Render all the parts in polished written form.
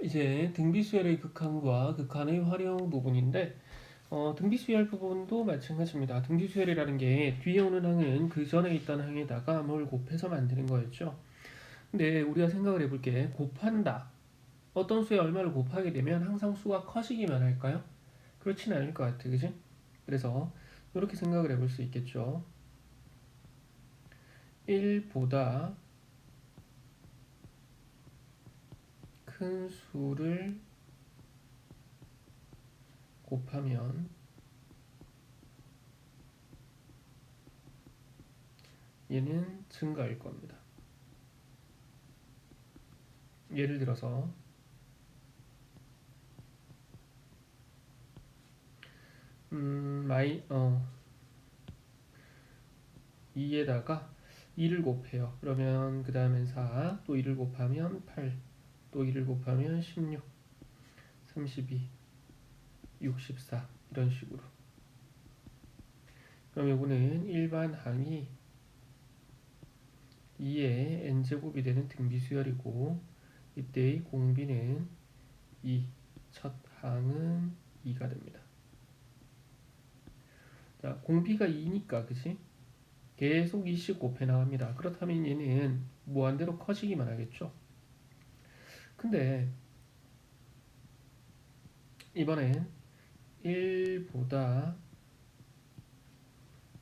이제 등비수열의 극한과 극한의 활용 부분인데 등비수열 부분도 마찬가지입니다. 등비수열이라는 게 뒤에 오는 항은 그 전에 있던 항에다가 뭘 곱해서 만드는 거였죠. 근데 우리가 생각을 해볼게. 곱한다. 어떤 수에 얼마를 곱하게 되면 항상 수가 커지기만 할까요? 그렇진 않을 것 같아. 그지? 그래서 이렇게 생각을 해볼 수 있겠죠. 1보다 큰 수를 곱하면 얘는 증가할 겁니다. 예를 들어서 2에다가 2를 곱해요. 그러면 그 다음엔 4, 또 2를 곱하면 8, 또 2를 곱하면 16, 32, 64 이런 식으로. 그럼 요거는 일반 항이 2의 n제곱이 되는 등비수열이고 이때의 공비는 2, 첫 항은 2가 됩니다. 자, 공비가 2니까 그치? 계속 2씩 곱해 나갑니다. 그렇다면 얘는 무한대로 커지기만 하겠죠. 근데 이번엔 1보다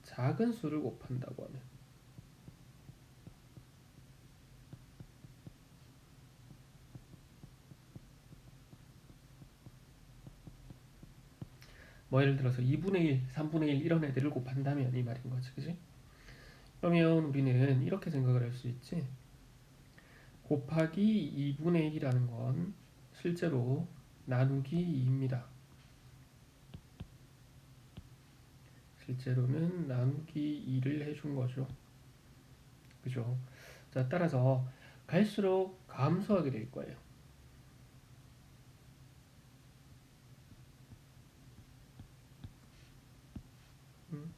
작은 수를 곱한다고 하면 뭐 예를 들어서 2분의 1, 3분의 1 이런 애들을 곱한다면 이 말인 거지. 그지? 그러면 우리는 이렇게 생각을 할 수 있지. 곱하기 2분의 1이라는 건 실제로 나누기 2입니다. 실제로는 나누기 2를 해준 거죠. 그죠? 자, 따라서 갈수록 감소하게 될 거예요. 음?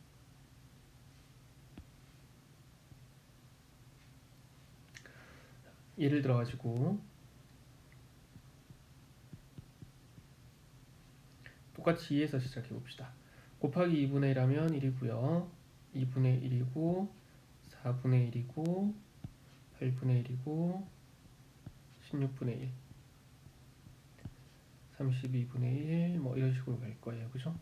예를 들어가지고 똑같이 2에서 시작해 봅시다. 곱하기 2분의 1 하면 1이고요. 2분의 1이고 4분의 1이고 8분의 1이고 16분의 1 32분의 1 뭐 이런 식으로 갈 거예요. 그죠?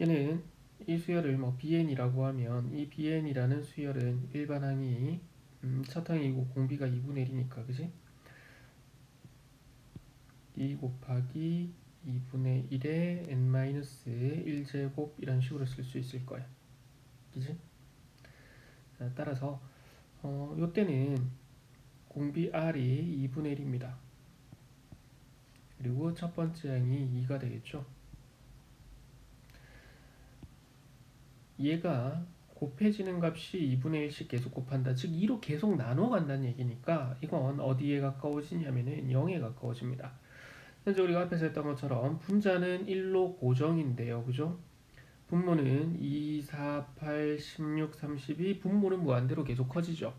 얘는 이 수열을 뭐 bn이라고 하면 이 bn이라는 수열은 일반항이 첫 항이고 공비가 2분의 1이니까 그지? 2 곱하기 2분의 1에 n-1제곱 이런 식으로 쓸 수 있을 거야. 그지? 자, 따라서 요때는 공비 r이 2분의 1입니다. 그리고 첫 번째 항이 2가 되겠죠. 얘가 곱해지는 값이 2분의 1씩 계속 곱한다. 즉 2로 계속 나눠 간다는 얘기니까 이건 어디에 가까워지냐면은 0에 가까워집니다. 현재 우리가 앞에서 했던 것처럼 분자는 1로 고정인데요. 그죠? 분모는 2, 4, 8, 16, 32 분모는 무한대로 계속 커지죠.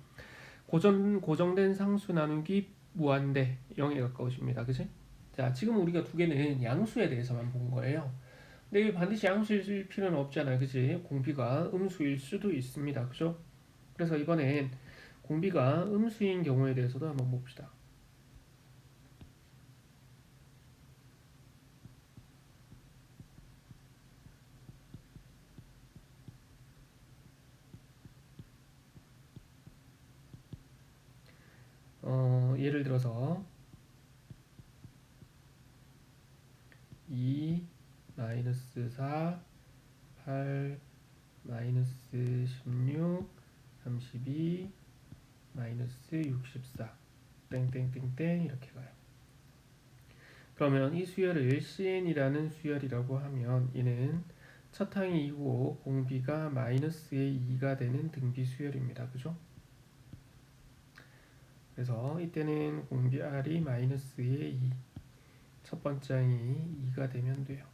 고정된 상수 나누기 무한대 0에 가까워집니다. 그치? 자, 지금 우리가 두 개는 양수에 대해서만 본 거예요. 근데 반드시 양수일 필요는 없잖아요. 그치? 공비가 음수일 수도 있습니다. 그죠? 그래서 이번엔 공비가 음수인 경우에 대해서도 한번 봅시다. 예를 들어서 2 마이너스 4 8 마이너스 16 32 마이너스 64 땡땡땡땡 이렇게 가요. 그러면 이 수열을 CN이라는 수열이라고 하면 얘는 첫 항이 2고 공비가 마이너스의 2가 되는 등비 수열입니다. 그죠? 그래서 이때는 공비 R이 마이너스의 2, 첫 번째 항이 2가 되면 돼요.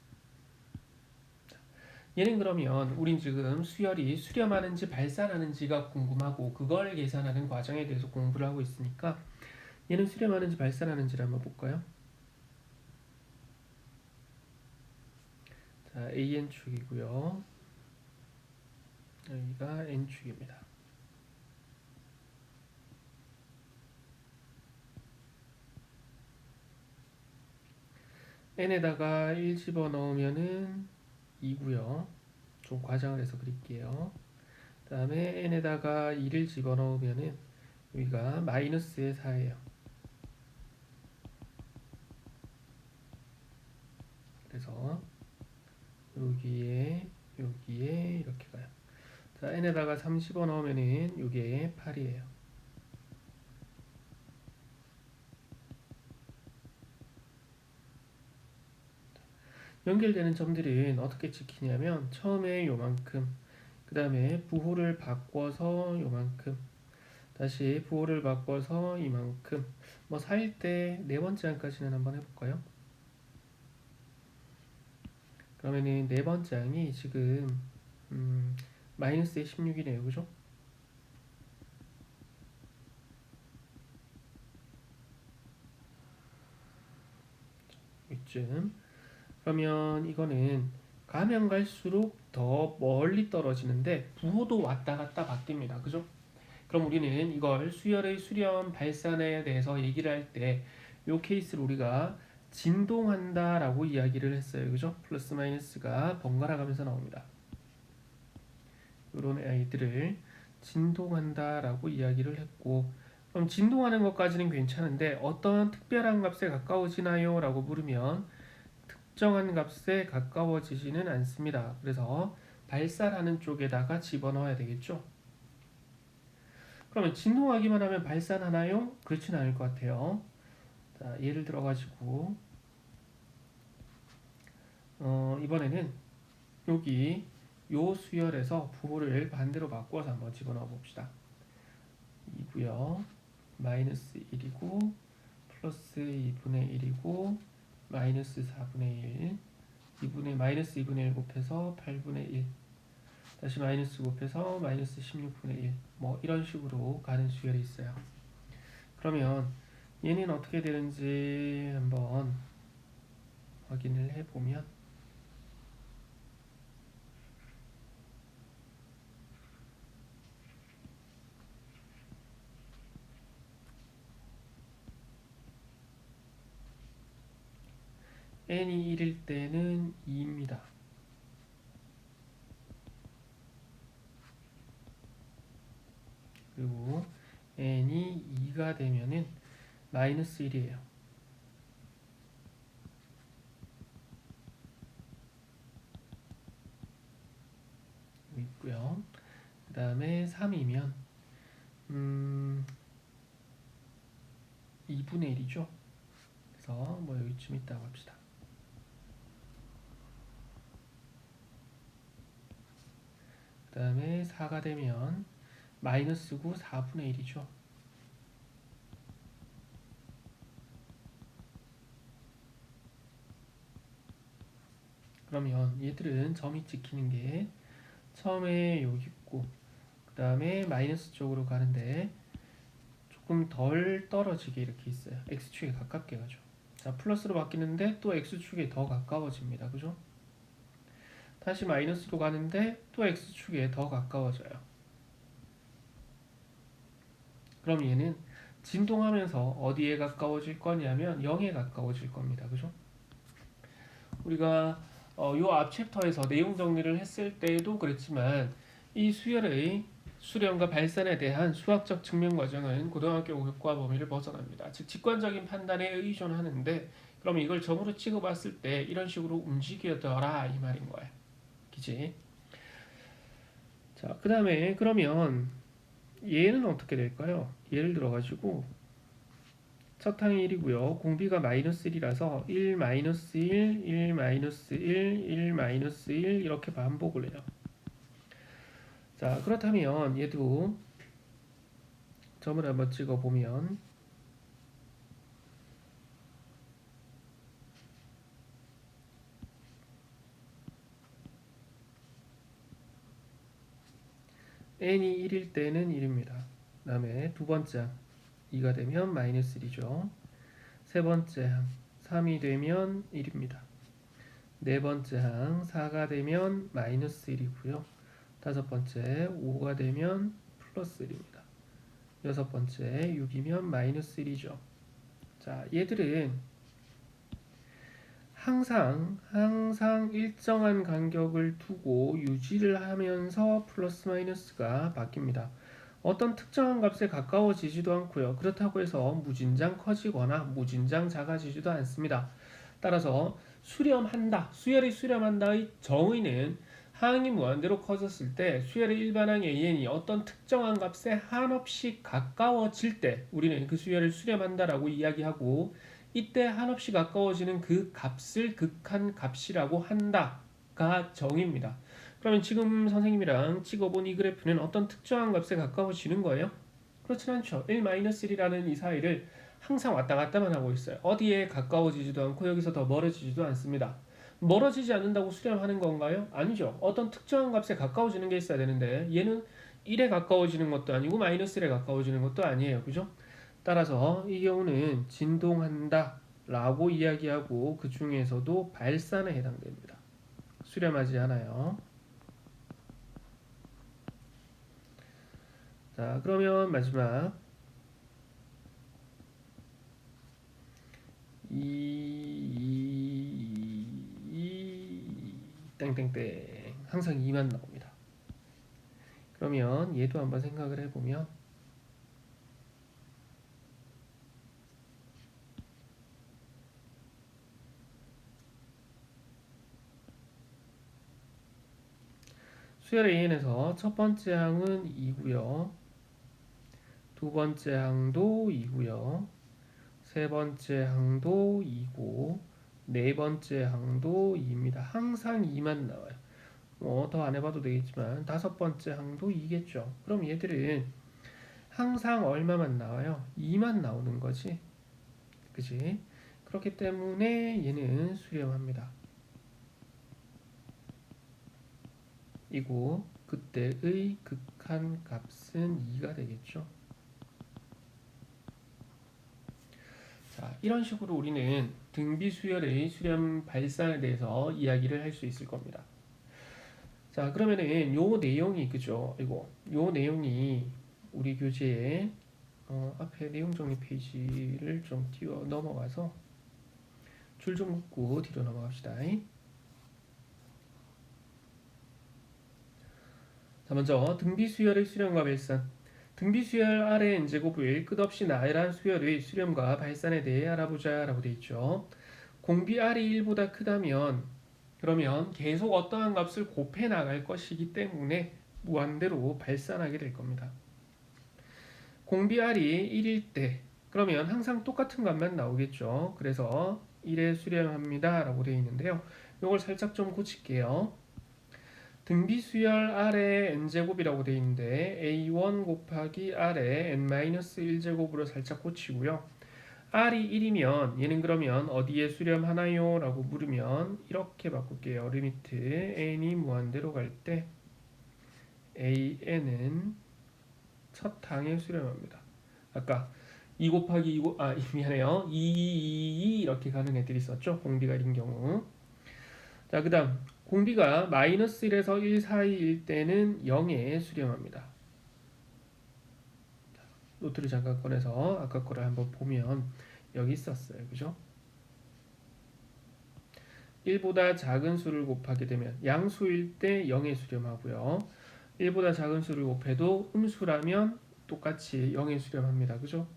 얘는 그러면 우린 지금 수열이 수렴하는지 발산하는지가 궁금하고 그걸 계산하는 과정에 대해서 공부를 하고 있으니까 얘는 수렴하는지 발산하는지를 한번 볼까요? 자, AN축이고요. 여기가 N축입니다. N에다가 1 집어넣으면은 2고요. 좀 과장을 해서 그릴게요. 그 다음에 N에다가 2를 집어넣으면은 여기가 마이너스의 4예요. 그래서 여기에 이렇게 가요. 자, N에다가 3 집어넣으면은 이게 8이에요. 연결되는 점들은 어떻게 찍히냐면 처음에 요만큼, 그 다음에 부호를 바꿔서 요만큼, 다시 부호를 바꿔서 이만큼. 뭐 4일 때 네 번째 항까지는 한번 해볼까요? 그러면은 네 번째 항이 지금 마이너스의 16이네요, 그죠? 이쯤. 그러면 이거는 가면 갈수록 더 멀리 떨어지는데 부호도 왔다 갔다 바뀝니다, 그죠? 그럼 우리는 이걸 수열의 수렴 발산에 대해서 얘기를 할 때 이 케이스를 우리가 진동한다라고 이야기를 했어요. 그죠? 플러스 마이너스가 번갈아 가면서 나옵니다. 이런 아이들을 진동한다라고 이야기를 했고, 그럼 진동하는 것까지는 괜찮은데 어떤 특별한 값에 가까워지나요? 라고 물으면 특정한 값에 가까워지지는 않습니다. 그래서 발산하는 쪽에다가 집어넣어야 되겠죠? 그러면 진동하기만 하면 발산하나요? 그렇진 않을 것 같아요. 자, 예를 들어 가지고 이번에는 여기 요 수열에서 부호를 반대로 바꿔서 한번 집어넣어 봅시다. 2고요. 마이너스 1이고 플러스 2분의 1이고 마이너스 4분의 1 2분의 마이너스 2분의 1 곱해서 8분의 1 다시 마이너스 곱해서 마이너스 16분의 1 뭐 이런 식으로 가는 수열이 있어요. 그러면 얘는 어떻게 되는지 한번 확인을 해보면 n이 1일 때는 2입니다. 그리고 n이 2가 되면은 마이너스 1이에요. 있고요. 그 다음에 3이면 2분의 1이죠. 그래서 뭐 여기쯤 있다고 합시다. 그 다음에 4가 되면 마이너스 9 4분의 1이죠. 그러면 얘들은 점이 찍히는 게 처음에 여기 있고 그 다음에 마이너스 쪽으로 가는데 조금 덜 떨어지게 이렇게 있어요. x축에 가깝게 가죠. 자, 플러스로 바뀌는데 또 x축에 더 가까워집니다. 그죠? 다시 마이너스로 가는데 또 x축에 더 가까워져요. 그럼 얘는 진동하면서 어디에 가까워질 거냐면 0에 가까워질 겁니다. 그죠? 우리가 요 앞 챕터에서 내용 정리를 했을 때에도 그랬지만 이 수열의 수렴과 발산에 대한 수학적 증명 과정은 고등학교 교육과 범위를 벗어납니다. 즉 직관적인 판단에 의존하는데 그럼 이걸 점으로 찍어봤을 때 이런 식으로 움직이더라 이 말인 거야. 그치? 자, 그 다음에 그러면 얘는 어떻게 될까요? 예를 들어 가지고 첫 항이 1이고요. 공비가 마이너스 1이라서 1 마이너스 1, 1 마이너스 1, 1 마이너스 1 이렇게 반복을 해요. 자, 그렇다면 얘도 점을 한번 찍어 보면 n이 1일 때는 1입니다. 그 다음에 두 번째 2가 되면 마이너스 1이죠. 세 번째 항 3이 되면 1입니다. 네 번째 항 4가 되면 마이너스 1이고요. 다섯 번째 5가 되면 플러스 1입니다. 여섯 번째 6이면 마이너스 1이죠. 자, 얘들은 항상 일정한 간격을 두고 유지를 하면서 플러스 마이너스가 바뀝니다. 어떤 특정한 값에 가까워지지도 않고요. 그렇다고 해서 무진장 커지거나 무진장 작아지지도 않습니다. 따라서 수열이 수렴한다의 정의는 항이 무한대로 커졌을 때 수열의 일반항 AN이 어떤 특정한 값에 한없이 가까워질 때 우리는 그 수열을 수렴한다라고 이야기하고, 이때 한없이 가까워지는 그 값을 극한 값이라고 한다가 정의입니다. 그러면 지금 선생님이랑 찍어본 이 그래프는 어떤 특정한 값에 가까워지는 거예요? 그렇진 않죠. 1-1이라는 이 사이를 항상 왔다 갔다만 하고 있어요. 어디에 가까워지지도 않고 여기서 더 멀어지지도 않습니다. 멀어지지 않는다고 수렴하는 건가요? 아니죠. 어떤 특정한 값에 가까워지는 게 있어야 되는데 얘는 1에 가까워지는 것도 아니고 마이너스 1에 가까워지는 것도 아니에요. 그죠? 따라서 이 경우는 진동한다 라고 이야기하고 그 중에서도 발산에 해당됩니다. 수렴하지 않아요. 자, 그러면 마지막 땡땡땡 항상 2만 나옵니다. 그러면 얘도 한번 생각을 해보면 수열 AN에서 첫 번째 항은 2고요. 두 번째 항도 2고요. 세 번째 항도 2고 네 번째 항도 2입니다. 항상 2만 나와요. 더 안 해봐도 되겠지만 다섯 번째 항도 2겠죠. 그럼 얘들은 항상 얼마만 나와요? 2만 나오는 거지. 그지? 그렇기 때문에 얘는 수렴합니다. 이고 그때의 극한 값은 2가 되겠죠. 자, 이런 식으로 우리는 등비수열의 수렴 발산에 대해서 이야기를 할 수 있을 겁니다. 자, 그러면은 요 내용이 그죠? 요 내용이 우리 교재에 앞에 내용 정리 페이지를 좀 띄워 넘어가서 줄 좀 긋고 뒤로 넘어갑시다. 자, 먼저 등비수열의 수렴과 발산. 등비수열 아래 n제곱을 끝없이 나열한 수열의 수렴과 발산에 대해 알아보자 라고 되어 있죠. 공비 R이 1보다 크다면 그러면 계속 어떠한 값을 곱해 나갈 것이기 때문에 무한대로 발산하게 될 겁니다. 공비 R이 1일 때 그러면 항상 똑같은 값만 나오겠죠. 그래서 1에 수렴합니다 라고 되어 있는데요. 이걸 살짝 좀 고칠게요. 등비수열 R의 n제곱이라고 되어 있는데 A1 곱하기 R의 n-1제곱으로 살짝 고치고요. R이 1이면 얘는 그러면 어디에 수렴하나요? 라고 물으면 이렇게 바꿀게요. 리미트 n이 무한대로 갈 때 an은 첫 항에 수렴합니다. 아까 2 곱하기 2 미안해요. 2 이렇게 가는 애들이 있었죠. 공비가 1인 경우. 자, 그 다음 공비가 마이너스 1에서 1 사이일 때는 0에 수렴합니다. 노트를 잠깐 꺼내서 아까 거를 한번 보면 여기 있었어요. 그죠? 1보다 작은 수를 곱하게 되면 양수일 때 0에 수렴하고요. 1보다 작은 수를 곱해도 음수라면 똑같이 0에 수렴합니다. 그죠?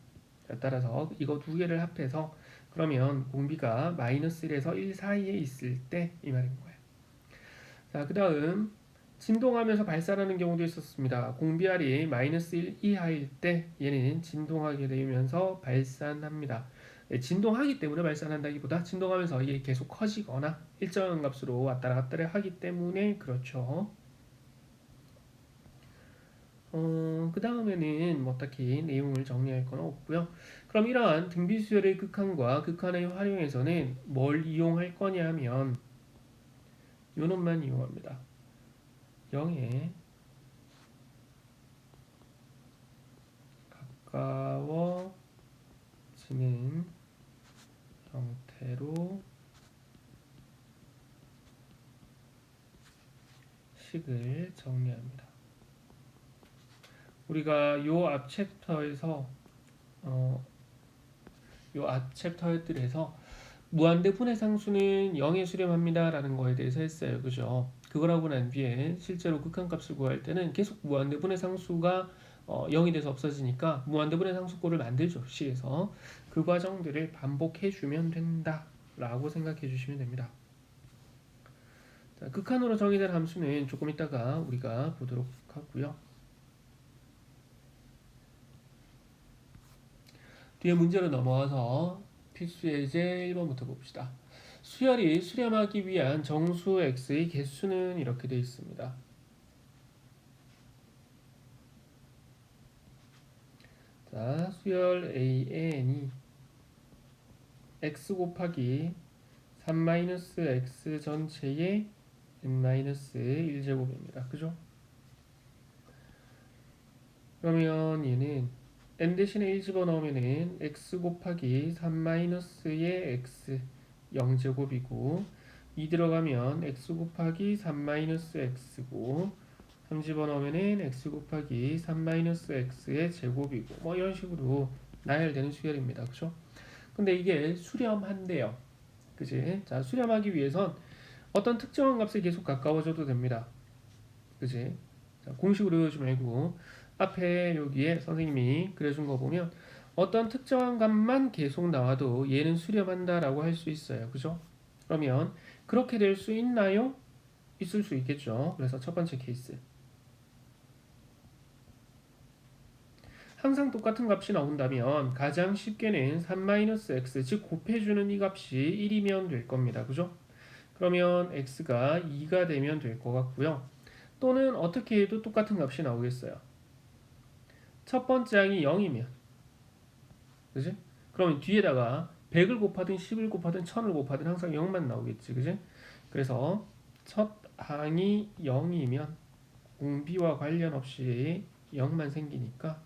따라서 이거 두 개를 합해서 그러면 공비가 마이너스 1에서 1 사이에 있을 때 이 말인 거예요. 자, 그 다음 진동하면서 발산하는 경우도 있었습니다. 공비알이 마이너스 1 이하일 때 얘는 진동하게 되면서 발산합니다. 진동하기 때문에 발산한다기보다 진동하면서 이게 계속 커지거나 일정한 값으로 왔다 갔다 하기 때문에 그렇죠. 그 다음에는 뭐 딱히 내용을 정리할 건 없고요. 그럼 이러한 등비수열의 극한과 극한의 활용에서는 뭘 이용할 거냐 하면 요 놈만 이용합니다. 0에 가까워지는 식을 정리합니다. 우리가 요 앞 챕터에서 요 앞 챕터들에서 무한대 분해상수는 0에 수렴합니다 라는 거에 대해서 했어요. 그죠? 그걸 하고 난 뒤에 실제로 극한값을 구할 때는 계속 무한대 분해상수가 0이 돼서 없어지니까 무한대 분해상수꼴을 만들죠. 식에서. 그 과정들을 반복해 주면 된다 라고 생각해 주시면 됩니다. 자, 극한으로 정의된 함수는 조금 이따가 우리가 보도록 하고요. 뒤에 문제로 넘어와서 필수 예제 1번부터 봅시다. 수열이 수렴하기 위한 정수 x의 개수는 이렇게 되어 있습니다. 자, 수열 AN이 x 곱하기 3-x 전체의 n-1제곱입니다. 그죠? 그러면 얘는 n 대신에 1 집어넣으면은 x 곱하기 3-의 x 0제곱이고 2 들어가면 x 곱하기 3-x고 3 집어넣으면은 x 곱하기 3-x의 제곱이고 뭐 이런 식으로 나열되는 수열입니다. 그죠? 근데 이게 수렴한대요. 그지? 자, 수렴하기 위해선 어떤 특정한 값에 계속 가까워져도 됩니다. 그지? 자, 공식으로 외우지 말고 앞에 여기에 선생님이 그려준 거 보면 어떤 특정한 값만 계속 나와도 얘는 수렴한다 라고 할 수 있어요. 그죠? 그러면 그렇게 될 수 있나요? 있을 수 있겠죠. 그래서 첫 번째 케이스, 항상 똑같은 값이 나온다면 가장 쉽게는 3-x, 즉 곱해주는 이 값이 1이면 될 겁니다. 그죠? 그러면 x가 2가 되면 될 것 같고요. 또는 어떻게 해도 똑같은 값이 나오겠어요. 첫 번째 항이 0이면, 그지? 그러면 뒤에다가 100을 곱하든 10을 곱하든 1000을 곱하든 항상 0만 나오겠지, 그지? 그래서 첫 항이 0이면 공비와 관련 없이 0만 생기니까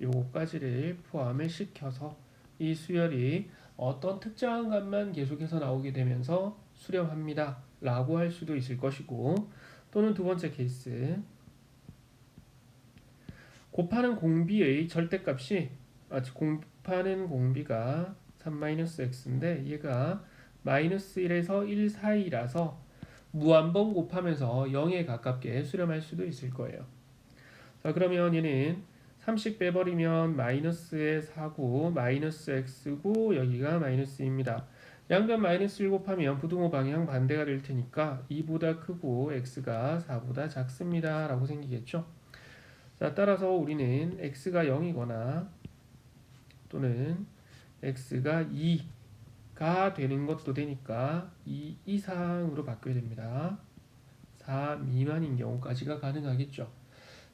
요거까지를 포함을 시켜서 이 수열이 어떤 특정한 값만 계속해서 나오게 되면서 수렴합니다 라고 할 수도 있을 것이고, 또는 두 번째 케이스, 곱하는 공비의 절대값이 곱하는 공비가 3-x인데 얘가 -1에서 1 사이라서 무한번 곱하면서 0에 가깝게 수렴할 수도 있을 거예요. 자, 그러면 얘는 3씩 빼버리면 마이너스의 4고 마이너스 x고 여기가 마이너스입니다. 양변 마이너스를 곱하면 부등호 방향 반대가 될 테니까 2보다 크고 x가 4보다 작습니다 라고 생기겠죠. 자, 따라서 우리는 x가 0이거나 또는 x가 2가 되는 것도 되니까 2 이상으로 바뀌어야 됩니다. 4 미만인 경우까지가 가능하겠죠.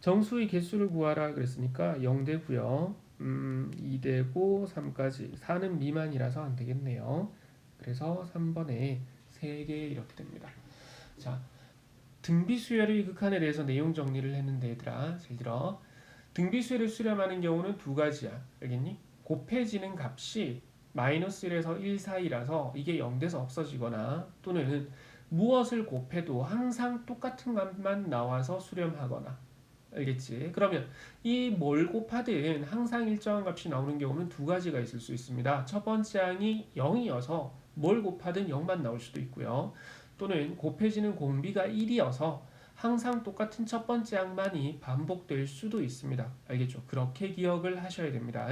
정수의 개수를 구하라 그랬으니까 0 되고요. 2 되고 3까지 4는 미만이라서 안 되겠네요. 그래서 3번에 3개 이렇게 됩니다. 자, 등비수열의 극한에 대해서 내용 정리를 했는데 얘들아, 잘 들어. 등비수열을 수렴하는 경우는 두 가지야. 알겠니? 곱해지는 값이 -1에서 1 사이라서 이게 0 돼서 없어지거나, 또는 무엇을 곱해도 항상 똑같은 값만 나와서 수렴하거나. 알겠지? 그러면 이 뭘 곱하든 항상 일정한 값이 나오는 경우는 두 가지가 있을 수 있습니다. 첫 번째 항이 0이어서 뭘 곱하든 0만 나올 수도 있고요. 또는 곱해지는 공비가 1이어서 항상 똑같은 첫 번째 항만이 반복될 수도 있습니다. 알겠죠? 그렇게 기억을 하셔야 됩니다.